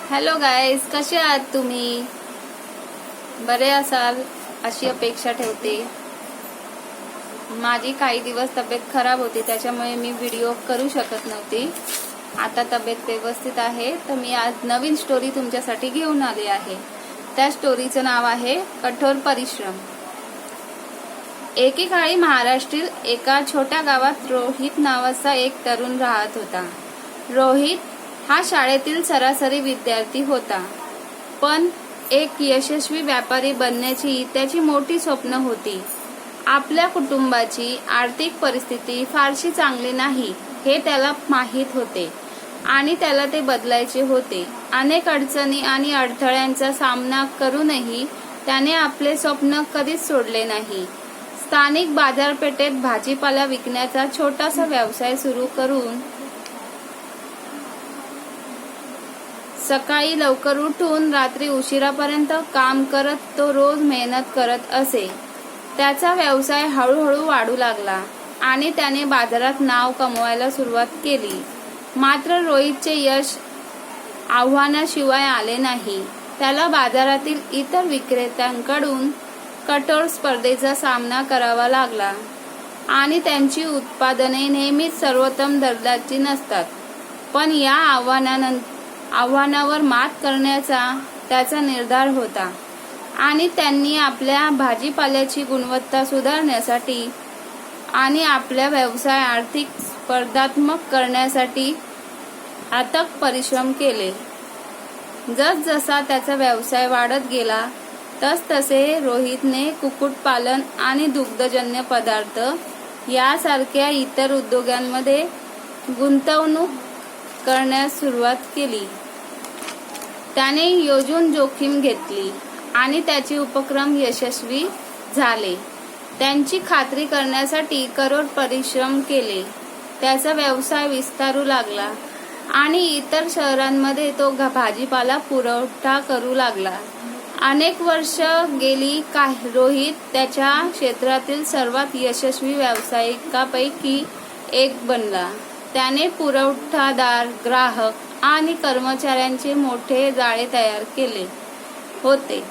Hello guys, कसे आहात तुम्ही? बरे असाल अशी अपेक्षा ठेवते. माझी काही दिवस तब्येत खराब होती, त्याच्यामुळे मी व्हिडिओ करू शकत नव्हती. आता तब्येत व्यवस्थित आहे, तर मी आज नवीन स्टोरी तुमच्यासाठी घेऊन आली आहे. त्या स्टोरीचं नाव आहे कठोर परिश्रम. एकेकाळी महाराष्ट्रातील एका छोट्या गावात रोहित नावाचा एक तरुण राहत होता. रोहित हा शाळेतील सरासरी विद्यार्थी होता, पण एक यशस्वी व्यापारी बनण्याची त्याची मोठी स्वप्न होती. आपल्या कुटुंबाची आर्थिक परिस्थिती फारशी चांगली नाही हे त्याला माहीत होते आणि त्याला ते बदलायचे होते. अनेक अडचणी आणि अडथळ्यांचा सामना करूनही त्याने आपले स्वप्न कधीच सोडले नाही. स्थानिक बाजारपेठेत भाजीपाला विकण्याचा छोटासा व्यवसाय सुरू करून सकाळी लवकर उठून रात्री उशिरापर्यंत काम करत तो रोज मेहनत करत असे. त्याचा व्यवसाय हळूहळू वाढू लागला आणि त्याने बाजारात नाव कमवायला सुरुवात केली. मात्र रोहितचे यश आव्हानाशिवाय आले नाही. त्याला बाजारातील इतर विक्रेत्यांकडून कठोर स्पर्धेचा सामना करावा लागला आणि त्यांची उत्पादने नेहमीच सर्वोत्तम दर्जाची नसतात. पण या आव्हानावर मात करण्याचा त्याचा निर्धार होता आणि त्यांनी आपल्या भाजीपाल्याची गुणवत्ता सुधारण्यासाठी आणि आपला व्यवसाय आर्थिक स्पर्धात्मक करण्यासाठी अथक परिश्रम केले. जसजसा त्याचा व्यवसाय वाढत गेला तसतसे रोहितने कुक्कुटपालन आणि दुग्धजन्य पदार्थ यासारख्या इतर उद्योगांमध्ये गुंतवणूक करण्यास सुरुवात केली. त्याने योजून जोखीम घेतली आणि त्याचे उपक्रम यशस्वी झाले. त्यांची खात्री करण्यासाठी कठोर परिश्रम केले. त्याचा व्यवसाय विस्तारू लागला आणि इतर शहरांमध्ये तो भाजीपाला पुरवठा करू लागला. अनेक वर्ष गेली. रोहित त्याच्या क्षेत्रातील सर्वात यशस्वी व्यावसायिकांपैकी एक बनला. त्याने पुरवठादार, ग्राहक आणि कर्मचाऱ्यांचे मोठे जाळे तयार केले होते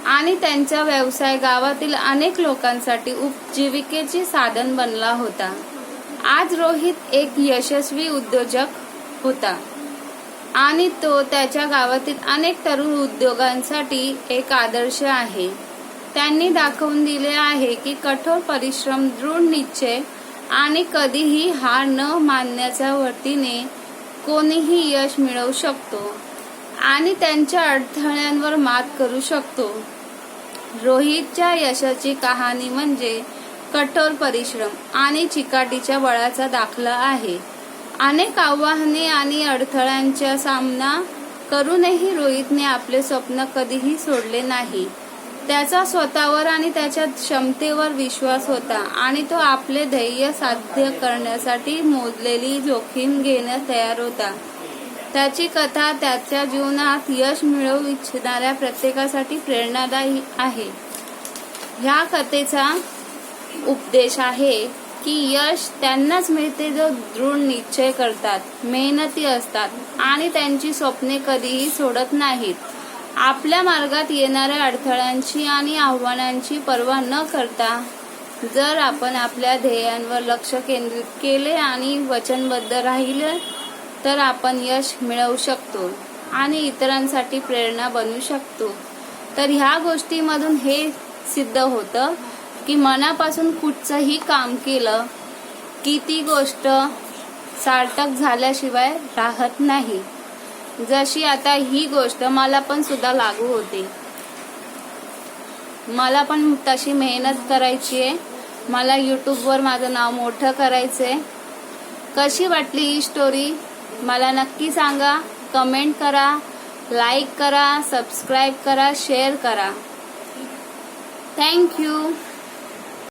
आणि त्यांचा व्यवसाय गावातील अनेक लोकांसाठी उपजीविकेचे साधन बनला होता. आज रोहित एक यशस्वी उद्योजक होता आणि तो त्याच्या गावातील अनेक तरुण उद्योगांसाठी एक आदर्श आहे. त्यांनी दाखवून दिले आहे की कठोर परिश्रम, दृढ निश्चय आणि कधीही हार न मानण्याच्या वतीने कोणीही यश मिळवू शकतो आणि त्यांच्या अडथळ्यांवर मात करू शकतो. रोहितच्या यशाची कहाणी म्हणजे कठोर परिश्रम आणि चिकाटीच्या बळाचा दाखला आहे. अनेक आव्हाने आणि अडथळ्यांचा सामना करूनही रोहितने आपले स्वप्न कधीही सोडले नाही. त्याचा स्वतःवर आणि त्याच्या क्षमतेवर विश्वास होता आणि तो आपले ध्येय साध्य करण्यासाठी मोजलेली जोखीम घेण्यास तयार होता. त्याची कथा त्याच्या जीवनात यश मिळवू इच्छिणाऱ्या प्रत्येकासाठी प्रेरणादायी आहे. ह्या कथेचा उपदेश आहे की यश त्यांनाच मिळते जो दृढ निश्चय करतात, मेहनती असतात आणि त्यांची स्वप्ने कधीही सोडत नाहीत. आपल्या मार्गात येणाऱ्या अडथळ्यांची आणि आव्हानांची पर्वा न करता जर आपण आपल्या ध्येयांवर लक्ष केंद्रित केले आणि वचनबद्ध राहिले तर आपण यश मिळवू शकतो आणि इतरांसाठी प्रेरणा बनू शकतो. तर ह्या गोष्टीमधून हे सिद्ध होतं की मनापासून कुठचंही काम केलं की ती गोष्ट सार्थक झाल्याशिवाय राहत नाही. जशी आता ही गोष्ट मला पण सुद्धा लागू होते. मला पण तशी मेहनत करायची आहे. मला यूट्यूबवर माझं नाव मोठं करायचंय. कशी वाटली ही स्टोरी मला नक्की सांगा. कमेंट करा, लाईक करा, सबस्क्राईब करा, शेअर करा. थँक्यू.